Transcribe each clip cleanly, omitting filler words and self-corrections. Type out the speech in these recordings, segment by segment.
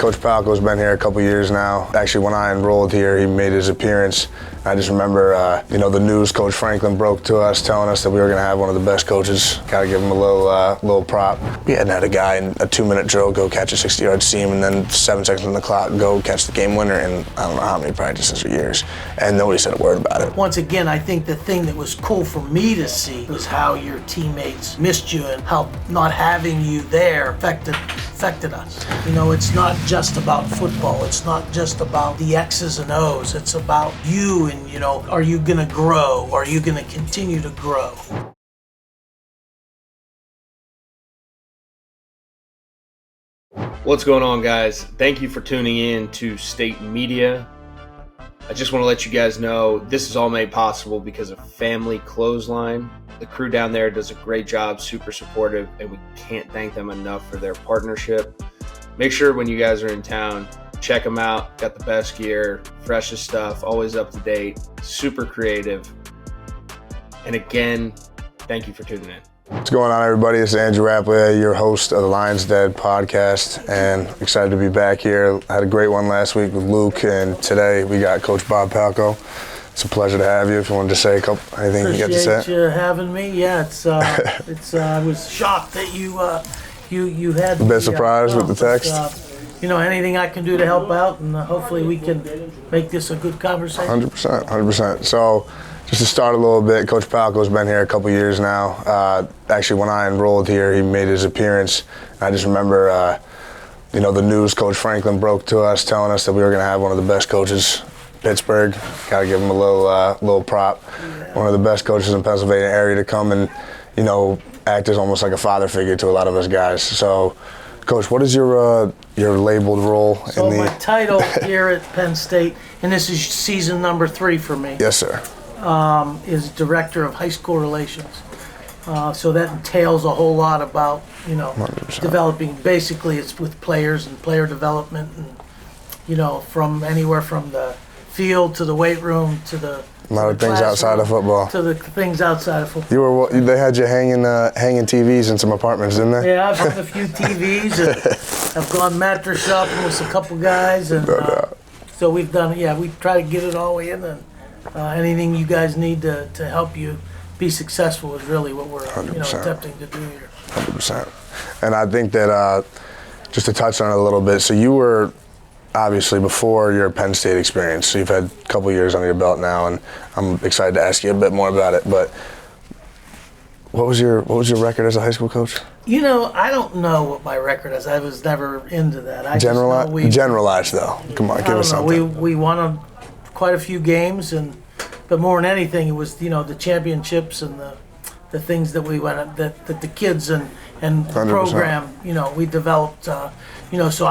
Coach Palko's been here a couple years now. Actually, when I enrolled here, he made his appearance. I just remember, the news Coach Franklin broke to us, telling us that we were going to have one of the best coaches. Got to give him a little prop. We hadn't had a guy in a 2-minute drill go catch a 60-yard seam, and then 7 seconds on the clock go catch the game winner in I don't know how many practices or years, and nobody said a word about it. Once again, I think the thing that was cool for me to see was how your teammates missed you and how not having you there affected us. It's not just about football. It's not just about the X's and O's. It's about you and, are you going to grow? Are you going to continue to grow? What's going on, guys? Thank you for tuning in to State Media. I just want to let you guys know this is all made possible because of Family Clothesline. The crew down there does a great job, super supportive, and we can't thank them enough for their partnership. Make sure when you guys are in town, check them out. Got the best gear, freshest stuff, always up to date, super creative. And again, thank you for tuning in. What's going on, everybody? It's Andrew Rappelyea, your host of the Lions Den podcast, and excited to be back here. I had a great one last week with Luke, and today we got Coach Bob Palko. It's a pleasure to have you. If you wanted to say anything you got to say. Appreciate you having me. Yeah, I was shocked that you had a bit surprised with the text. Anything I can do to help out, and hopefully we can make this a good conversation. 100%. So, just to start a little bit, Coach Palko's been here a couple years now. Actually, when I enrolled here, he made his appearance. I just remember, the news Coach Franklin broke to us, telling us that we were going to have one of the best coaches. Pittsburgh, got to give him a little prop. Yeah. One of the best coaches in Pennsylvania area to come and, act as almost like a father figure to a lot of us guys. So, Coach, what is your labeled role in the... So my title here at Penn State, and this is season number 3 for me. Yes, sir. Is Director of High School Relations. So that entails a whole lot about, 100%. Developing. Basically, it's with players and player development, and from anywhere from the field to the weight room to the a lot of things outside of football. To the things outside of football. They had you hanging TVs in some apartments, didn't they? Yeah, I've hung a few TVs, and I've gone mattress shopping with a couple guys, and so we've done. Yeah, we try to get it all in, and anything you guys need to help you be successful is really what we're attempting to do here. 100%. And I think that just to touch on it a little bit, so you were obviously before your Penn State experience, so you've had a couple years under your belt now, and I'm excited to ask you a bit more about it. But what was your record as a high school coach? I don't know what my record is. I was never into that. Generalized though. Come on, give us something. We won quite a few games, but more than anything, it was the championships and the things that we went that the kids and the program we developed. So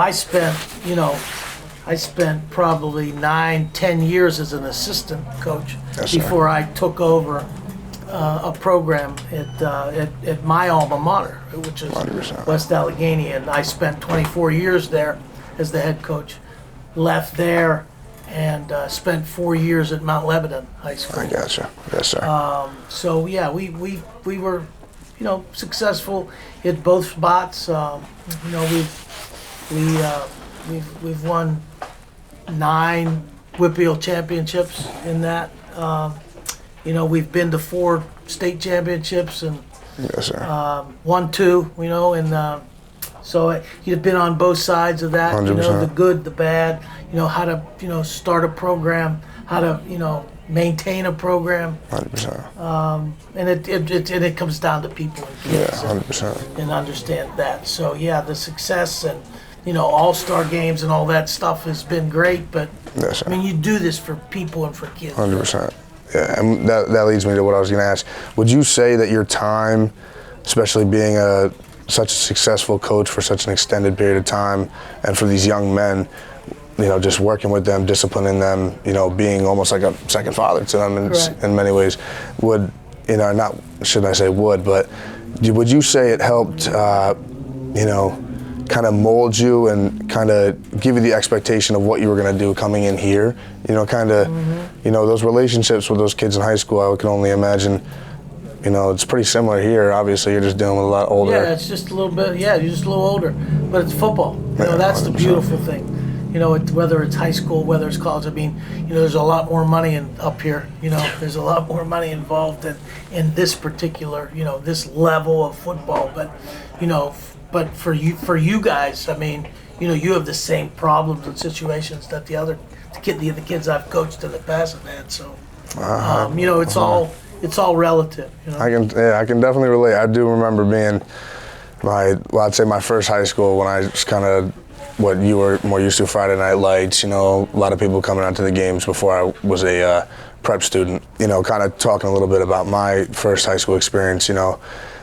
I spent probably 9-10 years as an assistant coach before I took over a program at my alma mater, which is 100%. West Allegheny, and I spent 24 years there as the head coach. Left there and spent 4 years at Mount Lebanon High School. I gotcha. Yes, sir. So yeah, we were successful at both spots. We've won 9 WPIAL championships in that. We've been to 4 state championships and yes, sir. Won 2. And so you've been on both sides of that. 100%. The good, the bad. How to start a program, how to maintain a program. 100%. And it comes down to people and kids. Yeah, 100%. And understand that. So yeah, the success and all-star games and all that stuff has been great, but yes, sir. you do this for people and for kids. 100%. Yeah, and that leads me to what I was going to ask. Would you say that your time, especially being such a successful coach for such an extended period of time, and for these young men, just working with them, disciplining them, being almost like a second father to them in many ways, would, not, shouldn't I say would, but would you say it helped, kind of mold you and kind of give you the expectation of what you were going to do coming in here? Those relationships with those kids in high school, I can only imagine, you know, it's pretty similar here. Obviously, you're just dealing with a lot older. Yeah, it's just a little bit. Yeah, you're just a little older, but it's football. You know, that's the 100%. beautiful thing. You know, whether it's high school, whether it's college. I mean, you know, there's a lot more money up here. You know, there's a lot more money involved in this particular, you know, this level of football. But, you know, but for you guys, I mean, you know, you have the same problems and situations that the kids I've coached in the past have had. So, you know, it's all relative. You know? I can definitely relate. I do remember being I'd say my first high school when I was kind of what you were more used to, Friday night lights, you know, a lot of people coming out to the games before I was a prep student, you know, kind of talking a little bit about my first high school experience. You know,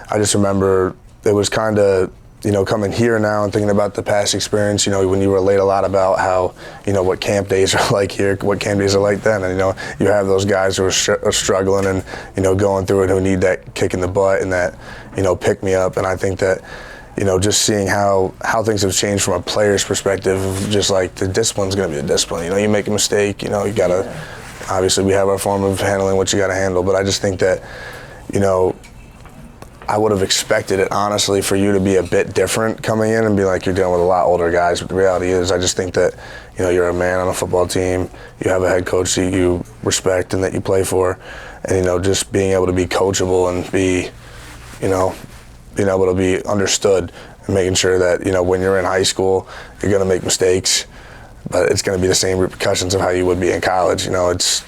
I just remember it was kind of, you know, coming here now and thinking about the past experience, you know, when you relate a lot about how, you know, what camp days are like here, what camp days are like then. And, you know, you have those guys who are struggling and, you know, going through it, who need that kick in the butt and that, you know, pick me up. And I think that, you know, just seeing how things have changed from a player's perspective, just like the discipline's going to be a discipline. You know, you make a mistake, you know, you got to, obviously we have our form of handling what you got to handle. But I just think that, you know, I would have expected it, honestly, for you to be a bit different coming in and be like, you're dealing with a lot older guys. But the reality is, I just think that, you know, you're a man on a football team. You have a head coach that you respect and that you play for. And, you know, just being able to be coachable and be, you know, being able to be understood and making sure that, you know, when you're in high school, you're going to make mistakes, but it's going to be the same repercussions of how you would be in college. You know, it's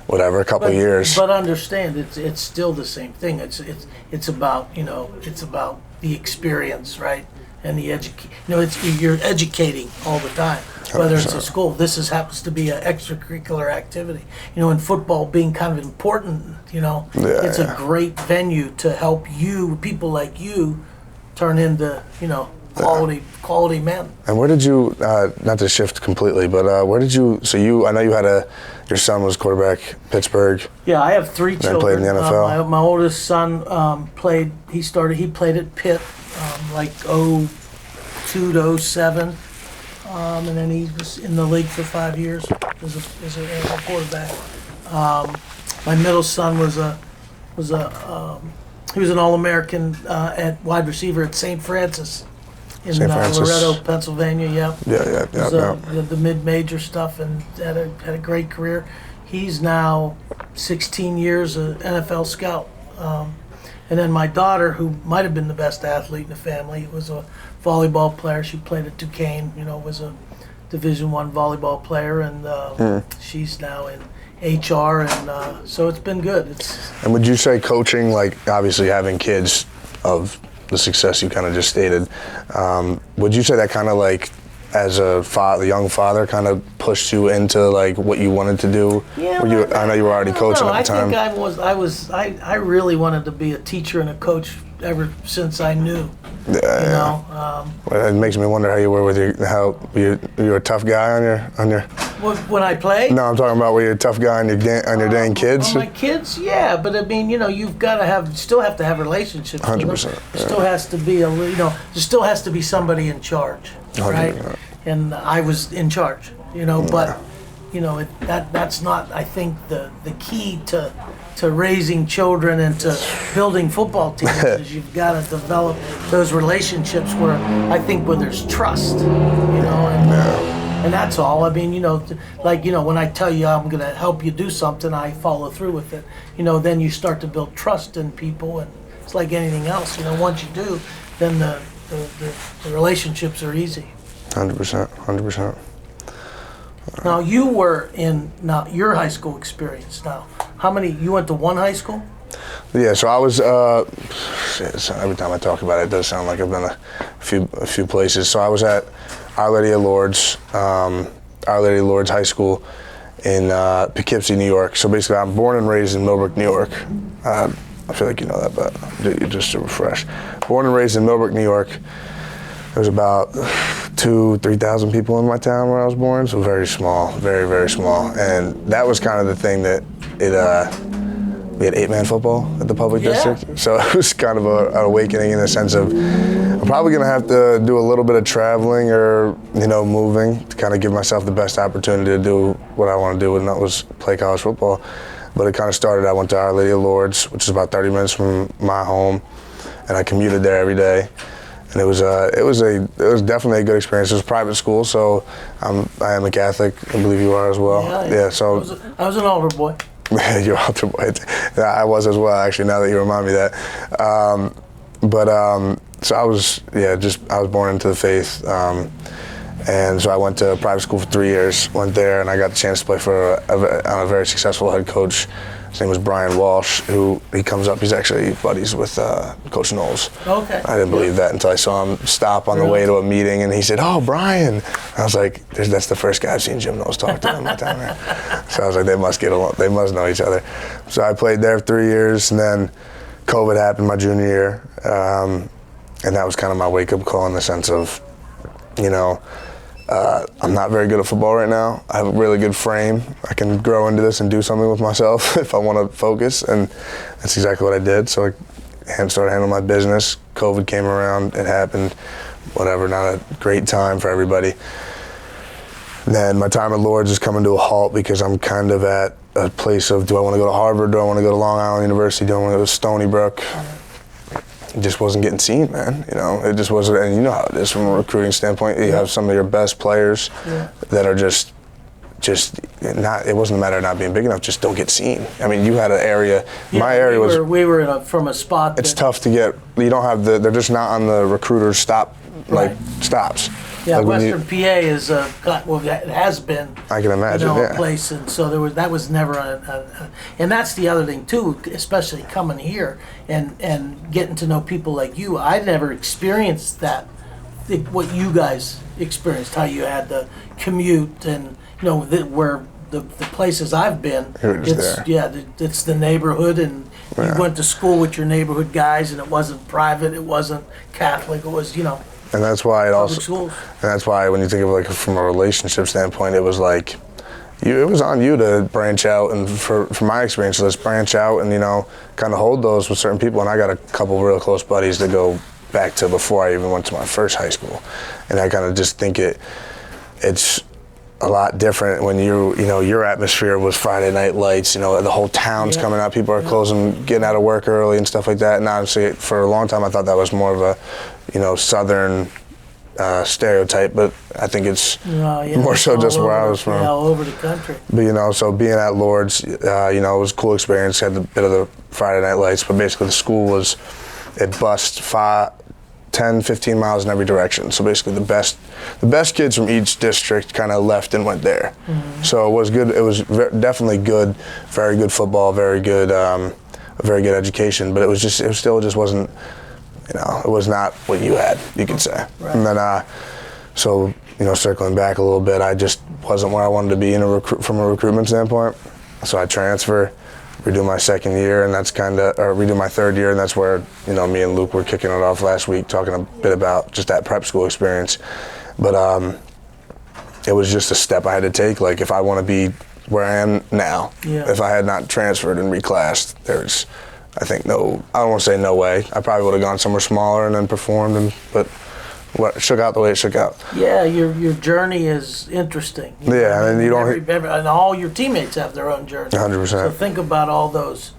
whatever, a couple of years. But understand, it's still the same thing. It's about, you know, it's about the experience, right? And the you know, you're educating all the time. Whether it's a school, this happens to be an extracurricular activity. You know, in football being kind of important, you know, it's a great venue to help people like you, turn into, you know, quality men. And where did you, not to shift completely, but where did you, I know you had your son was quarterback, Pittsburgh. Yeah, I have 3 children. Played in the NFL. My oldest son he played at Pitt, like 02 to 07. And then he was in the league for 5 years as a quarterback. My middle son he was an All-American at wide receiver at St. Francis in Loretto, Pennsylvania. Yeah. The mid-major stuff, and had a great career. He's now 16 years an NFL scout. And then my daughter, who might have been the best athlete in the family, was a volleyball player. She played at Duquesne, you know, was a Division I volleyball player, and she's now in HR, and so it's been good. And would you say coaching, like obviously having kids of the success you kind of just stated, would you say that kind of like as a young father kind of pushed you into like what you wanted to do? Yeah, I know you were already coaching at the time. I really wanted to be a teacher and a coach ever since I knew. Yeah. It makes me wonder how you were with you're a tough guy on your. When I played? No, I'm talking about where you're a tough guy on your dang kids. On my kids, yeah, but I mean, you know, you've got to still have to have relationships. 100%. There still has to be there still has to be somebody in charge, right? 100%. And I was in charge, you know, but you know that's not, I think, the key to raising children and to building football teams is you've got to develop those relationships where there's trust, you know, and that's all. I mean, you know, like, you know, when I tell you I'm going to help you do something, I follow through with it. You know, then you start to build trust in people, and it's like anything else. You know, once you do, then the relationships are easy. 100%. Now, you were in your high school experience. Now, you went to one high school? Yeah, so I was. Every time I talk about it, it does sound like I've been a few places. So I was at Allegheny Lourdes High School in Poughkeepsie, New York. So basically, I'm born and raised in Millbrook, New York. I feel like you know that, but just to refresh. Born and raised in Millbrook, New York. There was about 2,000-3,000 people in my town where I was born, so very small, very, very small. And that was kind of the thing that we had 8-man football at the public district. So it was kind of an awakening in the sense of I'm probably going to have to do a little bit of traveling or, you know, moving to kind of give myself the best opportunity to do what I want to do, and that was play college football. But it kind of started, I went to Allegheny Lords, which is about 30 minutes from my home, and I commuted there every day. And it was definitely a good experience. It was a private school, so I am a Catholic. I believe you are as well. Yeah. So I was an altar boy. You're altar boy. Yeah, I was as well, actually, now that you remind me of that. So I was born into the faith. And so I went to private school for 3 years, went there, and I got the chance to play for a very successful head coach. His name was Brian Walsh, he comes up, he's actually buddies with Coach Knowles. Okay. I didn't believe that until I saw him stop on the way to a meeting, and he said, "Oh, Brian." I was like, that's the first guy I've seen Jim Knowles talk to in my time there. So I was like, they must get along, they must know each other. So I played there for 3 years, and then COVID happened my junior year, and that was kind of my wake-up call in the sense of, I'm not very good at football right now. I have a really good frame. I can grow into this and do something with myself if I want to focus, and that's exactly what I did. So I started handling my business. COVID came around, it happened, whatever, not a great time for everybody. And then my time at Lords is coming to a halt because I'm kind of at a place of, do I want to go to Harvard? Do I want to go to Long Island University? Do I want to go to Stony Brook? It just wasn't getting seen, man. It just wasn't, and you know how it is from a recruiting standpoint. You have some of your best players that are just not. It wasn't a matter of not being big enough. Just don't get seen. I mean, you had an area. My area was. We were from a spot. It's tough to get. You don't have they're just not on the recruiter stops. Yeah, like Western PA is it has been. I can imagine. A place, and so that was never and that's the other thing too, especially coming here and getting to know people like you. I never experienced that, what you guys experienced, how you had the commute and where the places I've been. It's the neighborhood, and you went to school with your neighborhood guys, and it wasn't private, it wasn't Catholic, it was And that's why schools. And that's why when you think of like from a relationship standpoint, it was like, it was on you to branch out, and from my experience, let's branch out and kind of hold those with certain people. And I got a couple real close buddies that go back to before I even went to my first high school, and I kind of just think it's a lot different when your atmosphere was Friday night lights. The whole town's coming out, people are closing, getting out of work early and stuff like that. And obviously, for a long time, I thought that was more of a Southern stereotype, but I think it's more so just where I was from. All over the country. But so being at Lords, it was a cool experience. Had a bit of the Friday night lights, but basically the school it bussed 10, 15 miles in every direction. So basically the best kids from each district kind of left and went there. Mm-hmm. So it was good. It was definitely good, very good football, very good, a very good education. But it still just wasn't. It was not what you had, you could say. Right. And then, circling back a little bit, I just wasn't where I wanted to be from a recruitment standpoint. So I transfer, redo my second year, and redo my third year, and that's where, me and Luke were kicking it off last week, talking a bit about just that prep school experience. But it was just a step I had to take. Like, if I want to be where I am now, if I had not transferred and reclassed, there's, I think, I don't want to say no way. I probably would have gone somewhere smaller and then performed, but what shook out the way it shook out. Yeah, your journey is interesting. And you don't. And all your teammates have their own journey. 100%. So think about all those,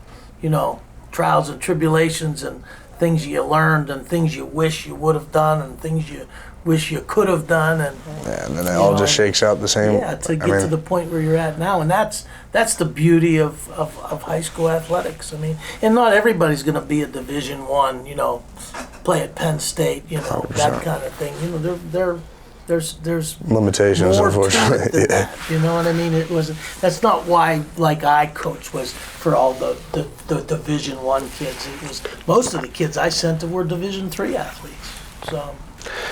trials and tribulations and things you learned and things you wish you would have done and things you wish you could have done, and then it all just shakes out the same. Yeah, to get to the point where you're at now, and that's the beauty of high school athletics. I mean, and not everybody's going to be a Division I, play at Penn State, 100%. That kind of thing. There's limitations, more unfortunately. To it than that, you know what I mean? That's not why I coached was for all the Division I kids. It was most of the kids I sent to were Division III athletes. So.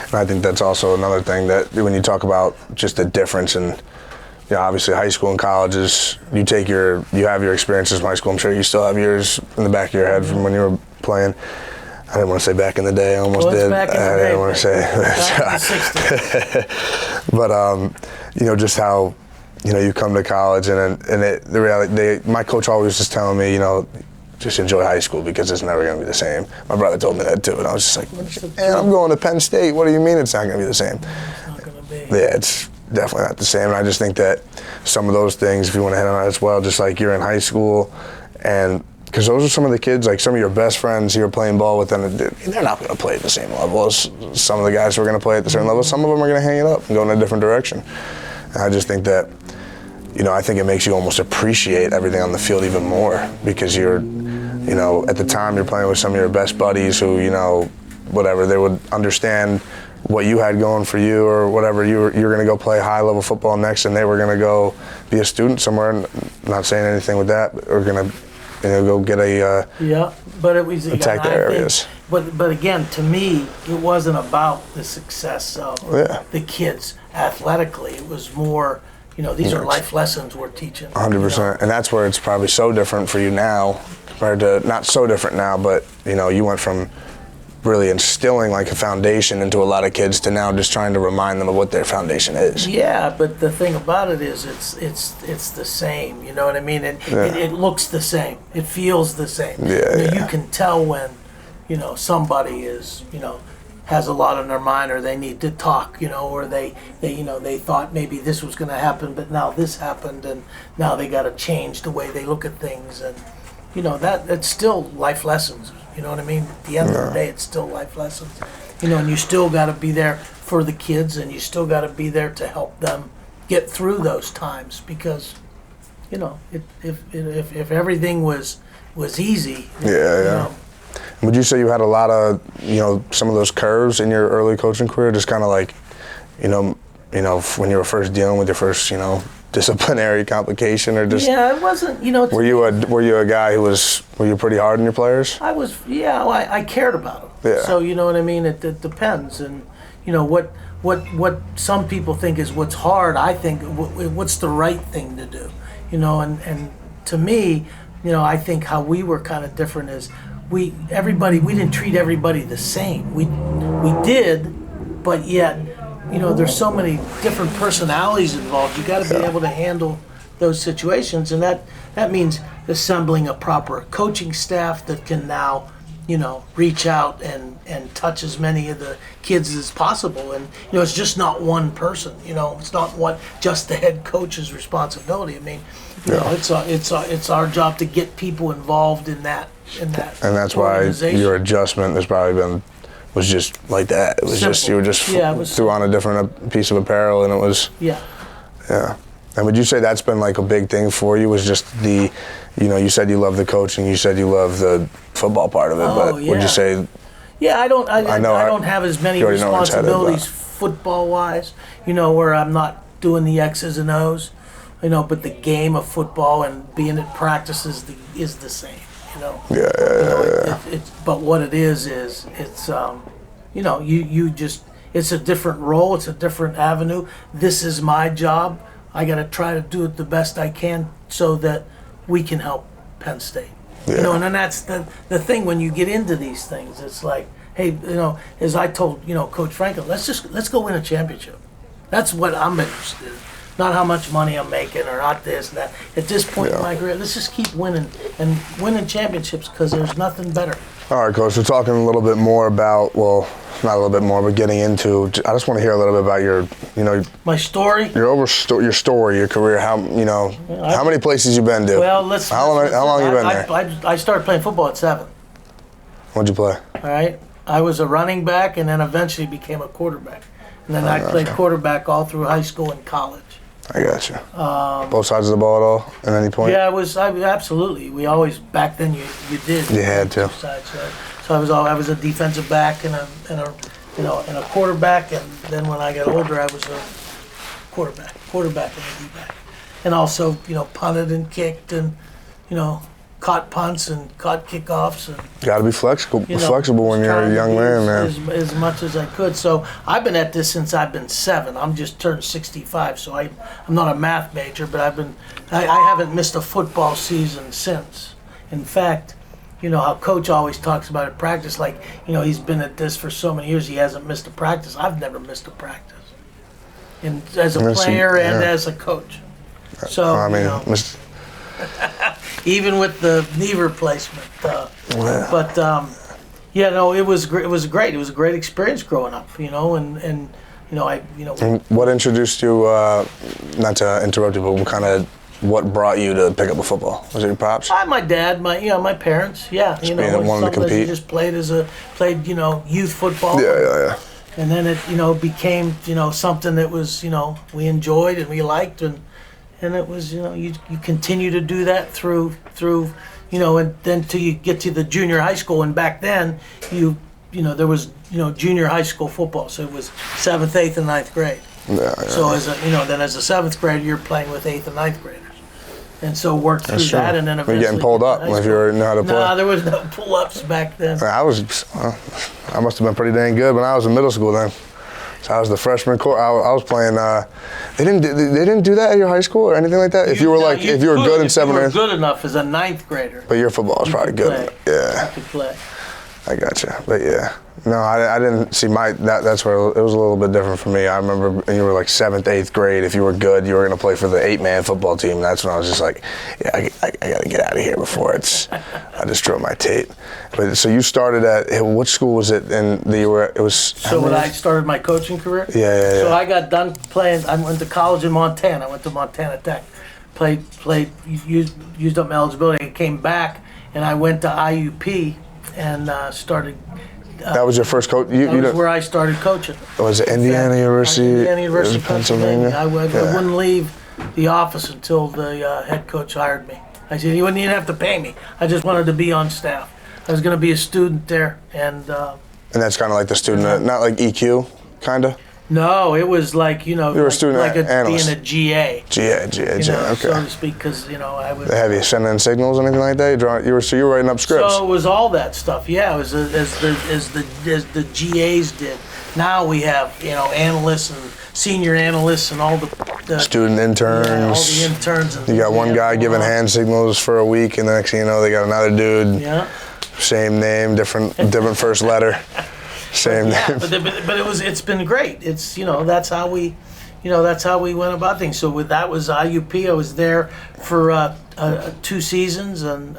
And I think that's also another thing that when you talk about just the difference in, obviously high school and colleges, you have your experiences from high school. I'm sure you still have yours in the back of your head from when you were playing. I didn't want to say back in the day. I almost did. I didn't want to say. But just how, you come to college and the reality. My coach always was just telling me, just enjoy high school because it's never going to be the same. My brother told me that too, and I was just like, man, I'm going to Penn State. What do you mean it's not going to be the same? It's not going to be. Yeah, definitely not the same. And I just think that some of those things, if you want to hit on it as well, just like you're in high school, and because those are some of the kids, like some of your best friends you're playing ball with, and they're not going to play at the same level as some of the guys who are going to play at the same level. Some of them are going to hang it up and go in a different direction. And I just think that, I think it makes you almost appreciate everything on the field even more, because you're, at the time you're playing with some of your best buddies who, whatever, they would understand what you had going for you, or whatever, you're going to go play high-level football next, and they were going to go be a student somewhere, and not saying anything with that, but we're going to go get a but it was attack the areas. But again, to me, it wasn't about the success of the kids athletically. It was more, these are life lessons we're teaching. 100%, and that's where it's probably so different for you now, compared to not so different now, but you went from really instilling like a foundation into a lot of kids to now just trying to remind them of what their foundation is. Yeah, but the thing about it is it's the same, you know what I mean? And it looks the same. It feels the same. You can tell when, somebody is, has a lot on their mind, or they need to talk, or they thought maybe this was going to happen, but now this happened, and now they got to change the way they look at things, and that's still life lessons. You know what I mean? At the end of the day, it's still life lessons. And you still got to be there for the kids, and you still got to be there to help them get through those times, because, if everything was easy. Would you say you had a lot of, some of those curves in your early coaching career, just kind of like, when you were first dealing with your first, disciplinary complication, or just? Yeah, it wasn't, Were you a guy who were you pretty hard on your players? I was, I cared about them. Yeah. So, you know what I mean? It depends. And, what some people think is what's hard, I think what's the right thing to do, and to me, I think how we were kind of different is we didn't treat everybody the same. We did, but yet, there's so many different personalities involved. You got to be able to handle those situations, and that means assembling a proper coaching staff that can now, reach out and touch as many of the kids as possible. And it's just not one person. It's not just the head coach's responsibility. I mean, it's our job to get people involved in that. And that's why your adjustment has probably was just like that. It was simple. Just you were just threw on a different piece of apparel, and it was yeah. And would you say that's been like a big thing for you? Was just the, you said you love the coaching, you said you love the football part of it, but would you say? Yeah, I don't have as many responsibilities football wise, where I'm not doing the X's and O's, but the game of football and being at practice is the same. But what it is it's you just, it's a different role, it's a different avenue. This is my job. I got to try to do it the best I can so that we can help Penn State. And then that's the thing when you get into these things. It's like, hey, as I told Coach Franklin, let's go win a championship. That's what I'm interested in. Not how much money I'm making, or not this and that. At this point in my career, let's just keep winning and winning championships, because there's nothing better. All right, Coach, we're talking a little bit more about, well, not a little bit more, but getting into, I just want to hear a little bit about your, my story? Your story, your career, how many places you been to? Well, how long you been there? I started playing football at 7. What'd you play? All right. I was a running back, and then eventually became a quarterback. And then I played quarterback all through high school and college. I got you. Both sides of the ball at all, at any point? Yeah, absolutely. We always, back then you did. You had to. Sides, right? So I was a defensive back and a quarterback, and then when I got older, I was a quarterback and a D-back. And also, punted and kicked and, caught punts and caught kickoffs. And got to be flexible when you're a young man, man. As much as I could. So I've been at this since I've been 7. I'm just turned 65, so I'm not a math major, but I haven't missed a football season since. In fact, how Coach always talks about at practice, like, he's been at this for so many years, he hasn't missed a practice. I've never missed a practice. And as a player and as a coach. So, even with the knee replacement. But it was great. It was a great experience growing up, and And what introduced you? Not to interrupt you, but what brought you to pick up a football? Was it your pops? My dad, my parents. Yeah, Just being wanting to compete. Just played youth football. Yeah. And then it became something that was we enjoyed and we liked, and it was you continue to do that through and then till you get to the junior high school, and back then there was junior high school football, so it was 7th, 8th, and 9th grade. Yeah. So as a a 7th grader, you're playing with 8th and 9th graders, and so worked through that, and then eventually you're getting pulled up if you know how to play. No, there was no pull-ups back then. I must have been pretty dang good when I was in middle school then. So I was the freshman core. I was playing. They didn't do that at your high school or anything like that. If you were good in 7th, you were good enough as a 9th grader. But your football was probably good. Yeah. You could play. I gotcha. But yeah. No, I didn't see that's where it was a little bit different for me. I remember when you were like 7th, 8th grade, if you were good, you were going to play for the 8-man football team. That's when I was just like, yeah, I got to get out of here before I destroy my tape. But so you started at, which school was it? And when I started my coaching career? Yeah. So I got done playing, I went to college in Montana. I went to Montana Tech. Used up my eligibility. I came back and I went to IUP and started. That was your first coach? That was where I started coaching. Was it Indiana University? Pennsylvania. I wouldn't leave the office until the head coach hired me. I said, you wouldn't even have to pay me. I just wanted to be on staff. I was going to be a student there. And that's kind of like the student, not like EQ, kind of? No, it was like, you were a student analyst. Being a GA. GA, okay. So to speak, because, I was... They have you sending in signals or anything like that? You were writing up scripts? So it was all that stuff, yeah. It was as the GAs did. Now we have, analysts and senior analysts and all the student interns. Yeah, all the interns. And you got one guy giving hand signals for a week, and the next thing you know, they got another dude. Yeah. Same name, different first letter. Same name. But it's been great. It's that's how we went about things. So that was IUP. I was there for 2 seasons, and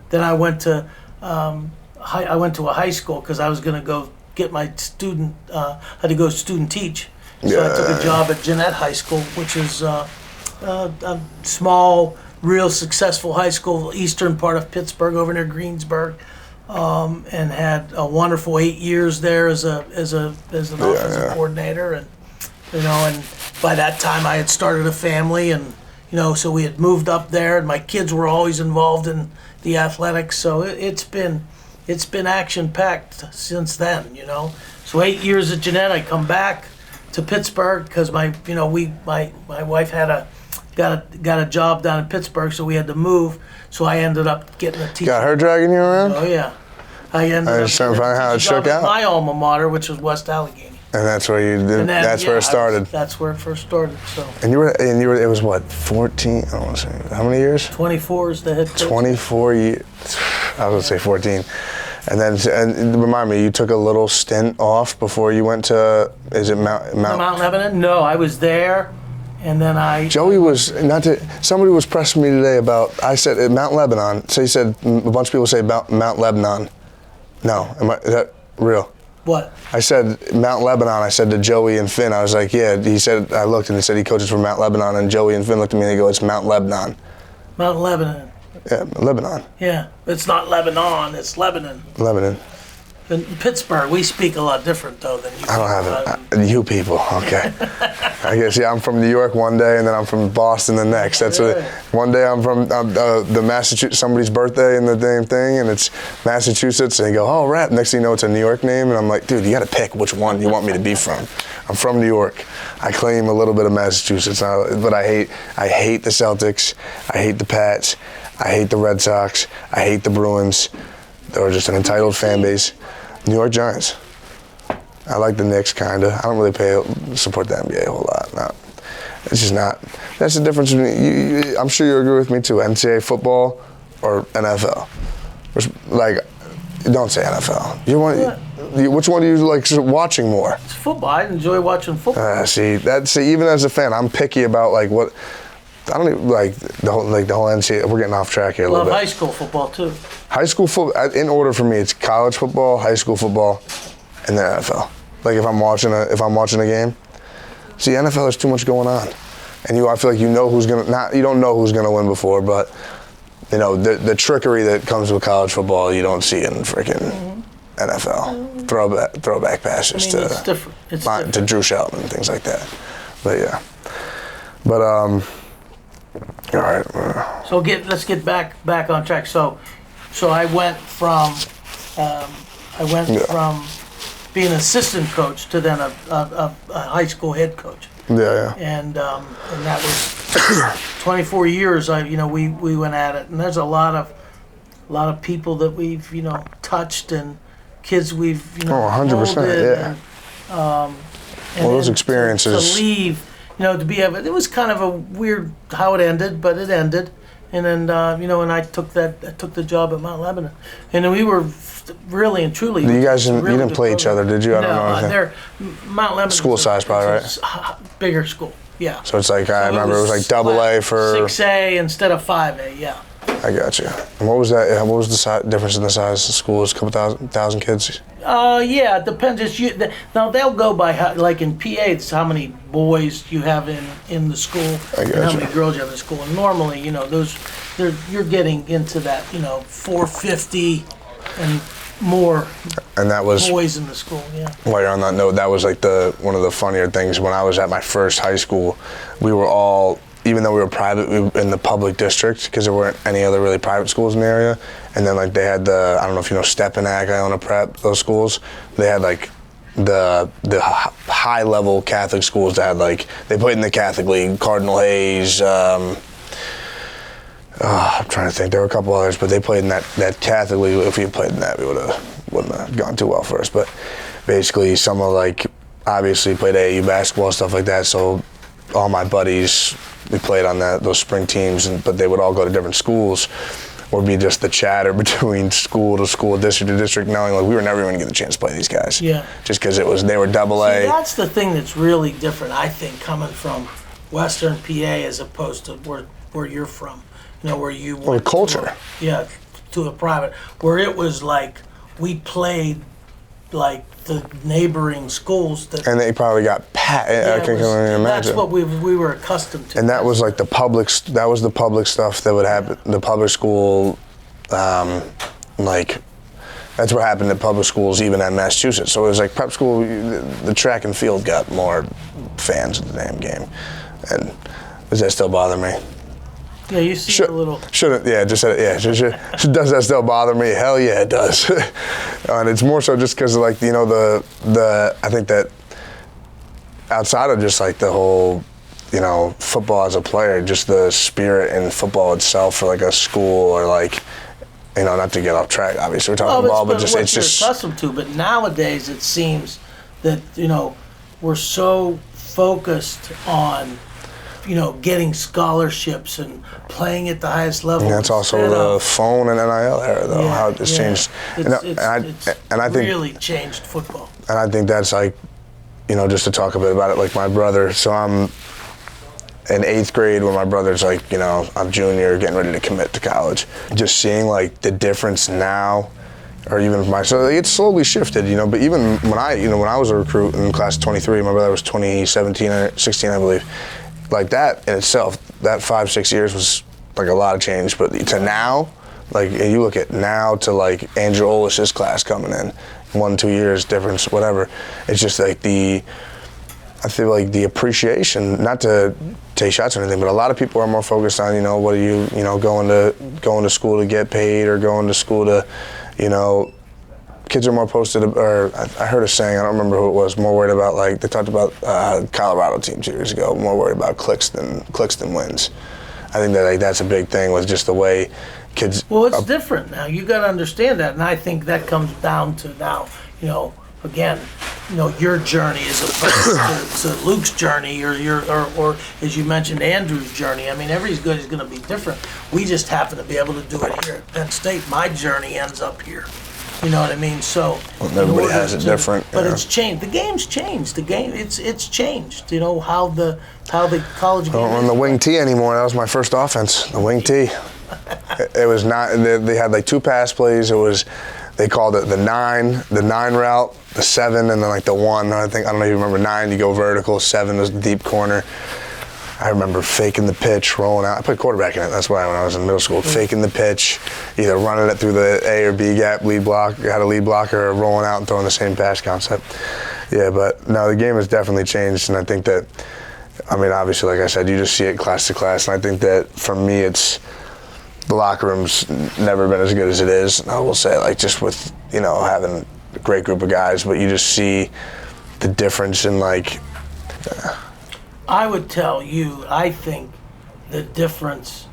then I went to a high school because I was going to go get my student. I had to go student teach. So I took a job at Jeanette High School, which is a small, real successful high school, eastern part of Pittsburgh, over near Greensburg. And had a wonderful 8 years there as an offensive coordinator, and and by that time I had started a family, and so we had moved up there, and my kids were always involved in the athletics. So it's been action packed since then. So 8 years at Jeanette, I come back to Pittsburgh because my wife had got a job down in Pittsburgh, so we had to move. So I ended up getting a teacher. Got her dragging you around? Oh yeah. I ended up trying to find how it shook out. My alma mater, which was West Allegheny. And that's where you did. That's where it started. That's where it first started. So. And you were. It was what, 14? I don't want to say. How many years? 24 is the head coach. 24 years. I was gonna say 14. And remind me, you took a little stint off before you went to. Is it Mount Lebanon? No, I was there. And then Joey was somebody was pressing me today about. I said Mount Lebanon. So he said a bunch of people say about Mount Lebanon. No, is that real? What? I said Mount Lebanon. I said to Joey and Finn. I was like, yeah. He said I looked and he said he coaches for Mount Lebanon. And Joey and Finn looked at me and they go, it's Mount Lebanon. Mount Lebanon. Yeah, Lebanon. Yeah, it's not Lebanon. It's Lebanon. Lebanon. In Pittsburgh, we speak a lot different, though, than you. I don't have it. You people, okay. I guess, yeah, I'm from New York one day, and then I'm from Boston the next. That's one day I'm from the Massachusetts, somebody's birthday and the damn thing, and it's Massachusetts, and they go, oh, rap. Next thing you know, it's a New York name, and I'm like, dude, you got to pick which one you want me to be from. I'm from New York. I claim a little bit of Massachusetts, but I hate the Celtics. I hate the Pats. I hate the Red Sox. I hate the Bruins. They're just an entitled fan base. New York Giants. I like the Knicks, kinda. I don't really support the NBA a whole lot. No. It's just not. That's the difference between I'm sure you agree with me too. NCAA football or NFL. Don't say NFL. Which one do you like watching more? It's football. I enjoy watching football. See, even as a fan, I'm picky about what. I don't even like the whole NCAA. We're getting off track here a little bit. Love high school football too. High school football, in order for me, it's college football, high school football, and then NFL. Like if I'm watching a game. See, NFL, there's too much going on, and I feel like you don't know who's gonna win before, but you know the trickery that comes with college football you don't see in freaking NFL. Throwback passes it's different. It's different. To Drew Shelton and things like that. But yeah, all right. So let's get back on track. So I went from from being an assistant coach to then a high school head coach. Yeah. And that was 24 years. We went at it, and there's a lot of people that we've touched, and kids we've 100%, molded, yeah. And those experiences to leave, to be able. It was kind of a weird how it ended, but it ended. And then and I took the job at Mount Lebanon, and then we were really and truly. You guys you didn't play each other, did you? I don't know. They're Mount Lebanon. School size, probably, right? Bigger school, yeah. So it's like I remember it was like AA for 6A instead of 5A, yeah. I got you. And what was that? What was the difference in the size of the schools? A couple thousand kids. Yeah, it depends. Now they'll go by like in PA, it's how many boys you have in the school and how many girls you have in the school. And normally, you're getting into that, 450 and more. And that was boys in the school. Yeah. While you're on that note, that was like one of the funnier things when I was at my first high school. We were all. Even though we were private, we were in the public district because there weren't any other really private schools in the area. And then like they had I don't know if you know Stepanak, Iona Prep, those schools. They had like the high level Catholic schools that had like, they played in the Catholic League, Cardinal Hayes, I'm trying to think, there were a couple others, but they played in that Catholic League. If we had played in that, we wouldn't have gone too well for us. But basically some of like, obviously played AAU basketball, stuff like that. So all my buddies, we played on those spring teams, but they would all go to different schools, or be just the chatter between school to school, district to district, knowing like we were never going to get the chance to play these guys. Yeah. Just because they were AA. See, that's the thing that's really different, I think, coming from Western PA as opposed to where you're from. Where you went. Or culture. To a private, where it was like we played like the neighboring schools and they probably got I can only imagine. That's what we were accustomed to. And that was like the public stuff that would happen. The public school, like that's what happened at public schools even in Massachusetts. So it was like prep school. The track and field got more fans of the damn game. And does that still bother me? Yeah, you see a little. Shouldn't, yeah, just said it, yeah. Does that still bother me? Hell yeah, it does. And it's more so just because, like, I think that outside of just like the whole, football as a player, just the spirit in football itself for like a school or like, not to get off track, obviously we're talking ball, but just it's just accustomed to. But nowadays it seems that we're so focused on. Getting scholarships and playing at the highest level. And that's also the phone and NIL era, though. How it's changed. It's I think really changed football. And I think that's like, just to talk a bit about it, like my brother. So I'm in 8th grade when my brother's like, I'm junior, getting ready to commit to college. Just seeing like the difference now, or even so it's slowly shifted, But even when I was a recruit in class of 23, my brother was 2017 or 16, I believe. Like that in itself, that 5-6 years was like a lot of change. But to now, like you look at now to like Andrew Olis's class coming in, 1-2 years difference, whatever. It's just like I feel like the appreciation, not to take shots or anything, but a lot of people are more focused on, what are you, going to school to get paid or going to school to, kids are more posted, or I heard a saying, I don't remember who it was, more worried about like, they talked about Colorado team 2 years ago, more worried about clicks than wins. I think that like that's a big thing with just the way kids. Well, it's different now. You got to understand that, and I think that comes down to now, again, your journey as opposed to Luke's journey, or as you mentioned, Andrew's journey. I mean, everybody's going to be different. We just happen to be able to do it here at Penn State. My journey ends up here. You know what I mean? So everybody has it different. But it's changed. The game's changed. The game it's changed. How the college game. I don't run the wing T anymore. That was my first offense. The wing T. It was not. They had like 2 pass plays. They they called it the 9 route, the 7, and then like the 1. I don't know if you remember 9, you go vertical, 7 was the deep corner. I remember faking the pitch, rolling out. I played quarterback in it. That's why when I was in middle school, faking the pitch, either running it through the A or B gap, lead block, had a lead blocker, or rolling out and throwing the same pass concept. Yeah, but no, the game has definitely changed, and I think that, I mean, obviously, like I said, you just see it class to class, and I think that for me, it's the locker room's never been as good as it is. I will say, like, just with, having a great group of guys, but you just see the difference in, like, I would tell you, I think the difference,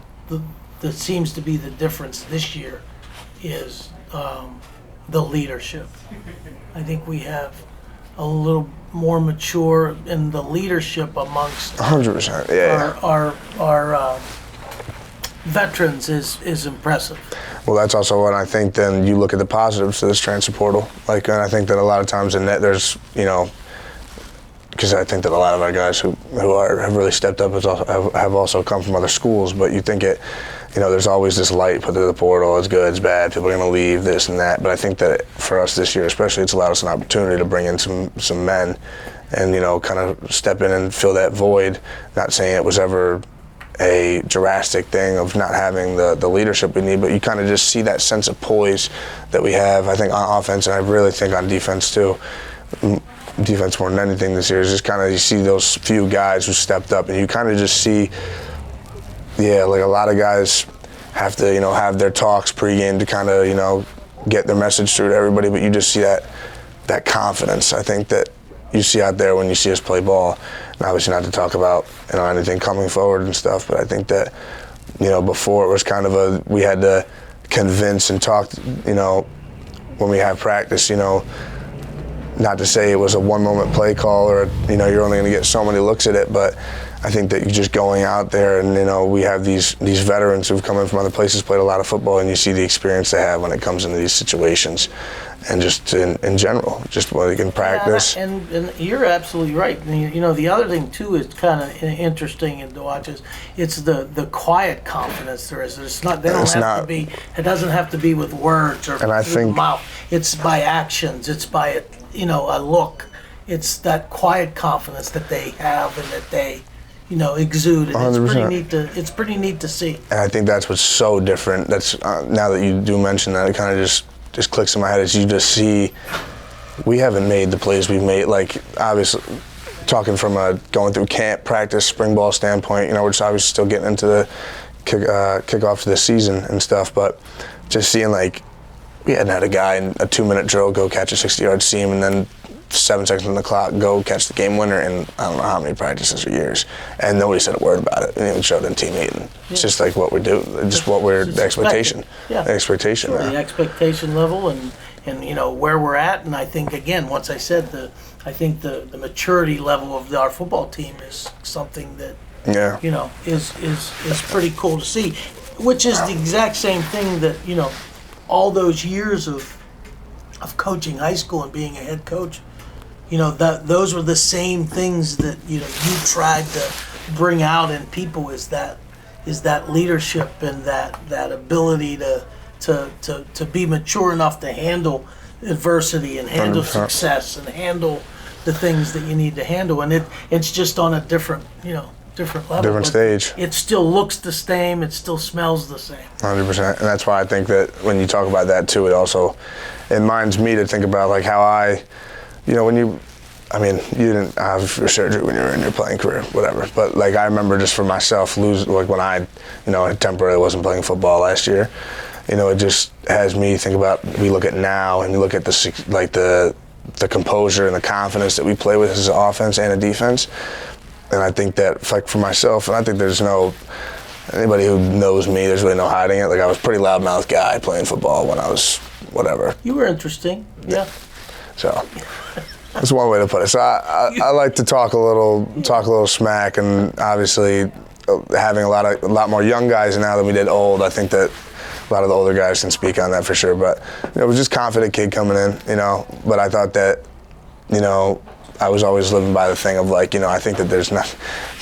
that seems to be the difference this year is the leadership. I think we have a little more mature in the leadership amongst 100%. Yeah. Our veterans is impressive. Well, that's also what I think. Then you look at the positives to this transfer portal. Like, and I think that a lot of times in that there's, because I think that a lot of our guys who have really stepped up have also come from other schools. But you think there's always this light put to the portal. It's good, it's bad. People are going to leave, this and that. But I think that for us this year, especially, it's allowed us an opportunity to bring in some men, and kind of step in and fill that void. Not saying it was ever a drastic thing of not having the leadership we need, but you kind of just see that sense of poise that we have. I think on offense, and I really think on defense too. Defense more than anything this year is just kind of, you see those few guys who stepped up, and you kind of just see, like a lot of guys have to, have their talks pregame to kind of, get their message through to everybody, but you just see that confidence, I think, that you see out there when you see us play ball. And obviously not to talk about, anything coming forward and stuff, but I think that, before it was kind of we had to convince and talk, when we have practice, not to say it was a one-moment play call or, you're only going to get so many looks at it, but I think that you're just going out there and, we have these veterans who've come in from other places, played a lot of football, and you see the experience they have when it comes into these situations. And just in general, just when they can practice. Yeah, and you're absolutely right. And, the other thing, too, is kind of interesting to watch is it's the quiet confidence there is. It's not, it doesn't have to be with words or through the mouth. It's by actions. It's by, a look. It's that quiet confidence that they have and that they, exude. And it's pretty neat to see. And I think that's what's so different. That's now that you do mention that, it kind of just clicks in my head, is you just see we haven't made the plays we've made. Like, obviously, talking from a going through camp, practice, spring ball standpoint, we're just obviously still getting into the kickoff to the season and stuff, but just seeing, like, we hadn't had a guy in a 2-minute drill go catch a 60-yard seam and then 7 seconds on the clock go catch the game winner in I don't know how many practices or years, and nobody said a word about it. And even showed in team meeting. It's just like what we do, just what we're the expectation. Yeah. The expectation. Sure, the expectation level and where we're at, and I think again, once I said I think the maturity level of our football team is something that is pretty cool to see, which is the exact same thing that all those years of coaching high school and being a head coach. Those were the same things that you tried to bring out in people, is that leadership and that ability to be mature enough to handle adversity and handle 100%. Success and handle the things that you need to handle, and it's just on a different level, different stage. It still looks the same, it still smells the same. 100%, and that's why I think that when you talk about that too, it reminds me to think about like how you didn't have your surgery when you were in your playing career, whatever. But like I remember just for myself, when I, I temporarily wasn't playing football last year. It just has me think about. We look at now and you look at the composure and the confidence that we play with as an offense and a defense. And I think that, like for myself, and I think there's anybody who knows me, there's really no hiding it. Like I was a pretty loudmouth guy playing football when I was whatever. You were interesting, yeah. So that's one way to put it. So I like to talk a little smack, and obviously having a lot more young guys now than we did old. I think that a lot of the older guys can speak on that for sure. But it was just a confident kid coming in, But I thought that, I was always living by the thing of like, I think that there's not.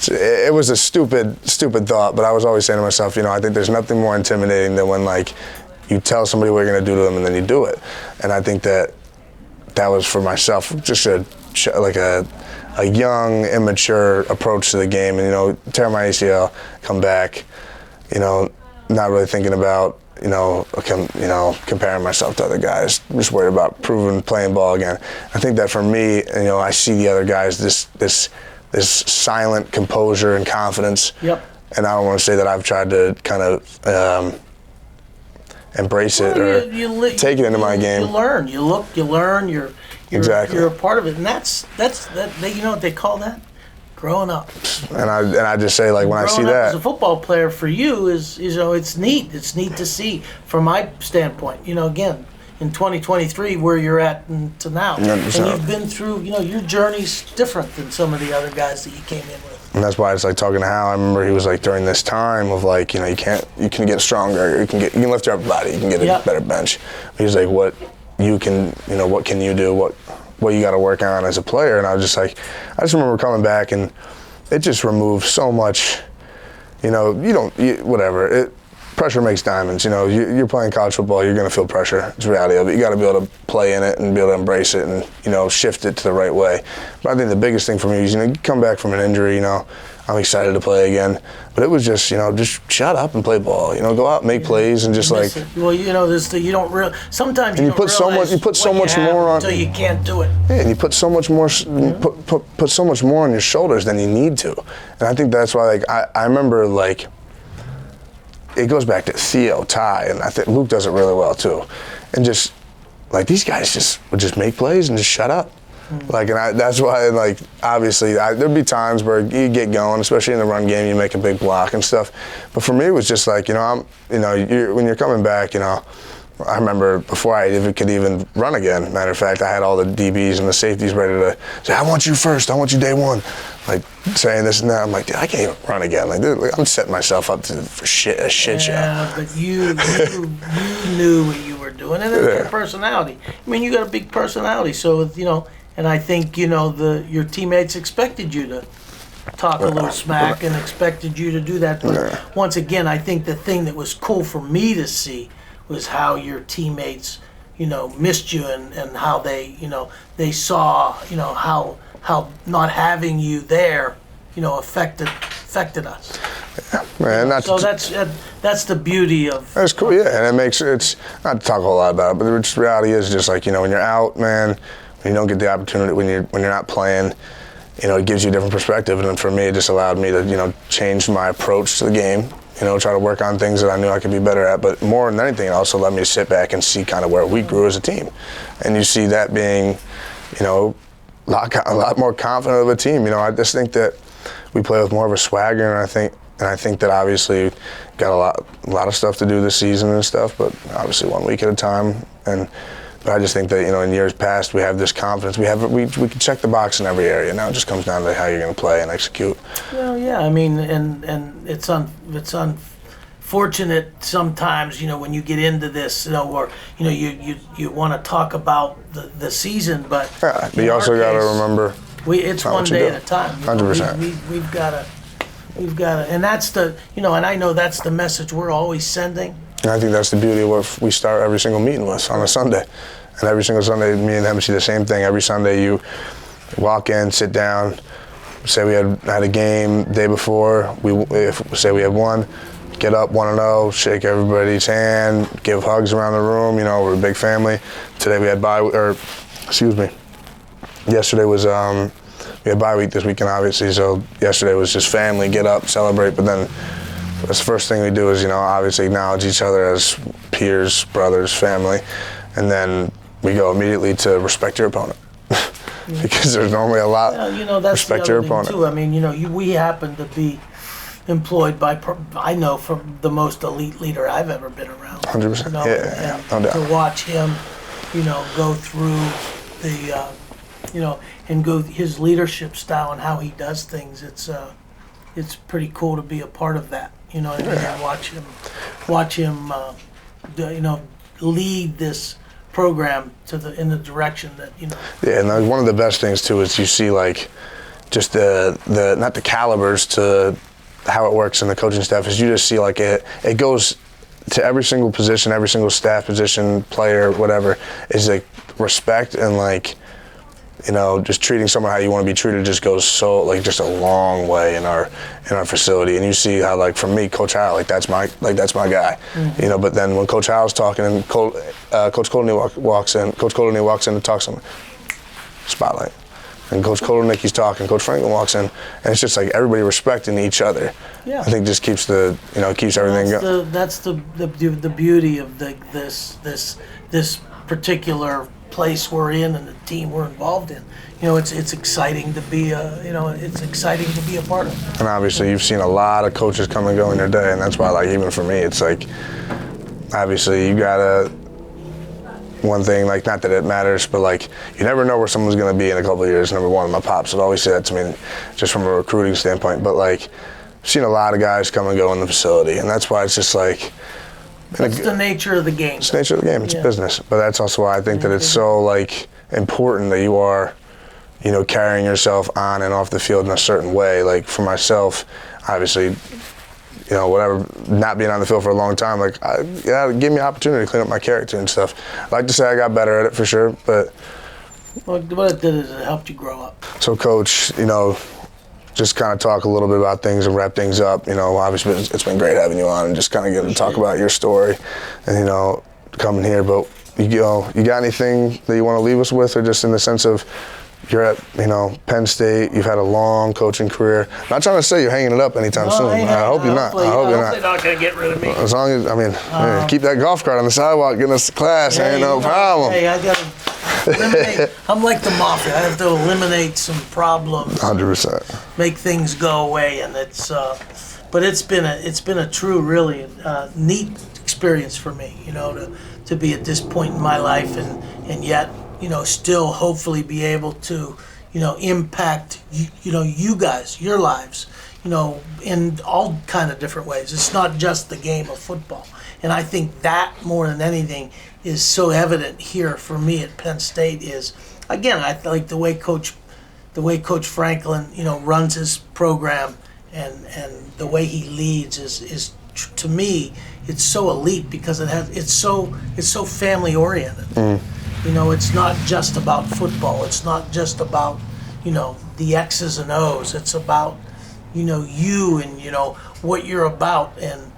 It was a stupid thought, but I was always saying to myself, I think there's nothing more intimidating than when like you tell somebody what you're going to do to them and then you do it. And I think that was for myself just a young, immature approach to the game. And, tear my ACL, come back, not really thinking about, comparing myself to other guys, just worried about playing ball again. I think that for me, I see the other guys, this silent composure and confidence. Yep. And I don't want to say that I've tried to kind of embrace it or take it into my game. You learn, you look, you learn, you're a part of it. And that's what they call that? Growing up. And I just say, like, when I see Growing up that, as a football player for you is it's neat. It's neat to see from my standpoint. Again, in 2023, where you're at to now, 100%. and you've been through. Your journey's different than some of the other guys that you came in with. And that's why it's like talking to Hal. I remember he was like, during this time of like, you can get stronger. You can lift your upper body. You can get a better bench. He was like, what can you do? What you got to work on as a player. And I was just like, I just remember coming back and it just removed so much, whatever. Pressure makes diamonds. You're playing college football, you're going to feel pressure. It's the reality of it. You got to be able to play in it and be able to embrace it and, shift it to the right way. But I think the biggest thing for me is, you come back from an injury, I'm excited to play again. But it was just, just shut up and play ball. Go out, make plays, and just like. Well, you don't really. Sometimes you put so much more on until you can't do it. Yeah, and you put so much more, put so much more on your shoulders than you need to. And I think that's why, like, I remember, like, it goes back to Theo, Ty, and I think Luke does it really well too. And just like these guys would just make plays and just shut up. Like, and that's why, like, obviously, there'd be times where you get going, especially in the run game, you make a big block and stuff. But for me, it was just like, when you're coming back, I remember before I could even run again. Matter of fact, I had all the DBs and the safeties ready to say, "I want you first. I want you day one." Like saying this and that. I'm like, dude, I can't even run again. Like, dude, I'm setting myself up for a shit show. Yeah, but you knew what you were doing, and that's your personality. I mean, you got a big personality, so and I think your teammates expected you to talk a little smack and expected you to do that. But once again, I think the thing that was cool for me to see was how your teammates, missed you and how they, they saw, how not having you there, affected us. Yeah, man. So that's the beauty of. That's cool, yeah, and it's not to talk a whole lot about it, but the reality is just like, when you're out, man, when you don't get the opportunity, when you're not playing, it gives you a different perspective, and for me, it just allowed me to, change my approach to the game. Try to work on things that I knew I could be better at. But more than anything, it also let me to sit back and see kind of where we grew as a team. And you see that being, a lot more confident of a team. I just think that we play with more of a swagger, and I think that obviously got a lot of stuff to do this season and stuff, but obviously 1 week at a time. But I just think that, in years past, we have this confidence. We can check the box in every area. Now it just comes down to how you're going to play and execute. Well, yeah, I mean, and it's unfortunate sometimes, when you get into this, or you want to talk about the season, but you also got to remember it's one day at a time. 100%. We've got to, and that's the, and I know that's the message we're always sending. And I think that's the beauty of what we start every single meeting with on a Sunday. And every single Sunday, me and them see the same thing. Every Sunday, you walk in, sit down, say we had a game the day before, say we had won, get up 1-0, shake everybody's hand, give hugs around the room. We're a big family. Today we had yesterday was, we had bye week this weekend, obviously, so yesterday was just family, get up, celebrate, but then that's the first thing we do is, obviously acknowledge each other as peers, brothers, family, and then we go immediately to respect your opponent. Because there's normally a lot. That's respect the your other thing opponent. too. I mean, we happen to be employed by, I know, from the most elite leader I've ever been around. 100%. Yeah, no doubt. To watch him, go through the, and go his leadership style and how he does things. It's pretty cool to be a part of that. And watch him, lead this program in the direction that. Yeah, and one of the best things too is you see like just the not the calibers to how it works in the coaching staff is you just see like it goes to every single position, every single staff position, player, whatever, is like respect and like, you know, just treating someone how you want to be treated just goes so like just a long way in our facility. And you see how, like, for me, Coach Howell, that's my guy. You know, but then when Coach Howell's talking and Coach Colderney walks in and talks to him, spotlight. And Coach Kotelnicki's talking, Coach Franklin walks in, and it's just like everybody respecting each other. Yeah. I think just keeps keeps everything going. That's the beauty of this particular place we're in and the team we're involved in. You know, it's exciting to be a part of. And obviously, you've seen a lot of coaches come and go in their day, and that's why, like, even for me, it's like, obviously, you gotta. One thing, like, not that it matters, but like, you never know where someone's going to be in a couple of years. Number one, my pops would always say that to me, just from a recruiting standpoint. But like, I've seen a lot of guys come and go in the facility, and that's why it's just like. It's the nature of the game. It's the nature of the game. It's business, but that's also why I think that it's so like important that you are, you know, carrying yourself on and off the field in a certain way. Like for myself, obviously, you know, whatever, not being on the field for a long time, like, give me an opportunity to clean up my character and stuff. I'd like to say I got better at it for sure, but. Well, what it did is it helped you grow up. So, Coach, you know, just kind of talk a little bit about things and wrap things up. You know, obviously it's been great having you on and just kind of getting to talk about your story and, you know, coming here. But, you got anything that you want to leave us with, or just in the sense of, you're at, you know, Penn State. You've had a long coaching career. Not trying to say you're hanging it up anytime soon. I hope you're not. I hope you're not. They're not going to get rid of me. As long as, I mean, keep that golf cart on the sidewalk, getting us to class. Ain't no problem. Hey, I got to eliminate. I'm like the mafia. I have to eliminate some problems. 100%. Make things go away, and it's. But it's been a true, really neat experience for me. You know, to be at this point in my life, and yet, you know, still hopefully be able to, you know, impact, you know, you guys, your lives, you know, in all kind of different ways. It's not just the game of football. And I think that more than anything is so evident here for me at Penn State is, again, I like the way Coach Franklin, you know, runs his program and the way he leads is to me, it's so elite because it's so family oriented. You know, it's not just about football. It's not just about, you know, the X's and O's. It's about, you know, you and, you know, what you're about and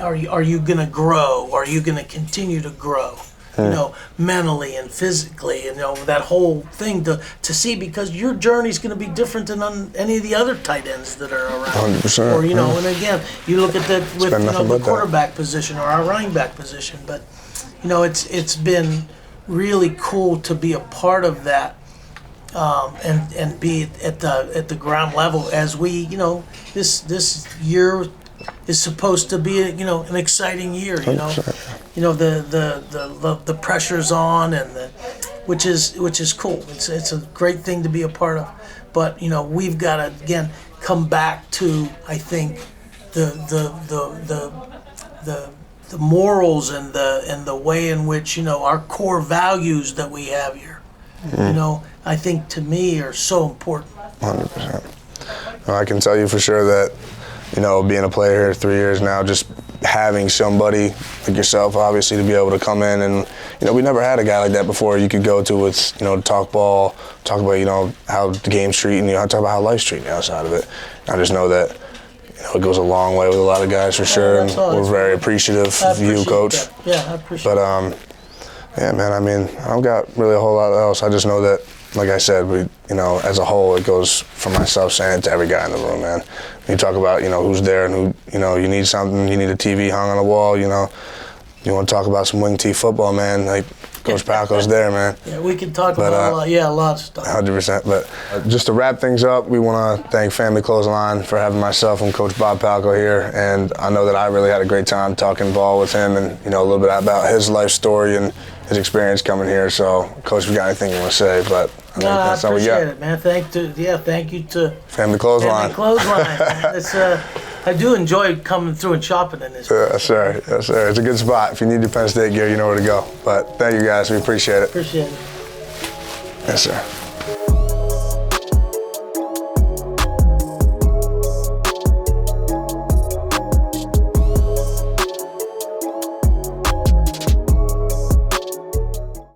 are you going to grow? Are you going to continue to grow? You know, mentally and physically, you know, that whole thing to see, because your journey's going to be different than on any of the other tight ends that are around. 100%. Or, you know, and again, you look at that with, you know, the quarterback position or our running back position, but, you know, it's been really cool to be a part of that, and be at the ground level as we, you know, this year is supposed to be, you know, an exciting year. You know, 100%. You know, the pressure's on, and which is cool. It's a great thing to be a part of, but, you know, we've got to again come back to, I think, the morals and the way in which, you know, our core values that we have here, you know, I think to me are so important. 100%. Well, I can tell you for sure that, you know, being a player here 3 years now, just having somebody like yourself, obviously, to be able to come in and, you know, we never had a guy like that before you could go to with, you know, talk ball, talk about, you know, how the game's treating you, talk about how life's treating you outside of it. I just know that, you know, it goes a long way with a lot of guys for sure, and we're very appreciative of you, Coach. That. Yeah, I appreciate that. But, yeah, man, I mean, I don't got really a whole lot else. I just know that, like I said, we, you know, as a whole, it goes from myself saying it to every guy in the room, man. You talk about, you know, who's there and who, you know, you need something, you need a TV hung on the wall, you know, you want to talk about some wing tee football, man, like Coach Palko's there, man. Yeah, we can talk about a lot of stuff. 100%. But just to wrap things up, we want to thank Family Clothesline for having myself and Coach Bob Palko here. And I know that I really had a great time talking ball with him and, you know, a little bit about his life story and his experience coming here. So, Coach, if you got anything you want to say, but I think that's all we got. I appreciate it, man. Thank you to Family Clothesline. Family Clothesline. It's, I do enjoy coming through and shopping in this. Yes, sir. Yes, sir. It's a good spot. If you need your Penn State gear, you know where to go. But thank you guys. We appreciate it. Appreciate it. Yes, sir.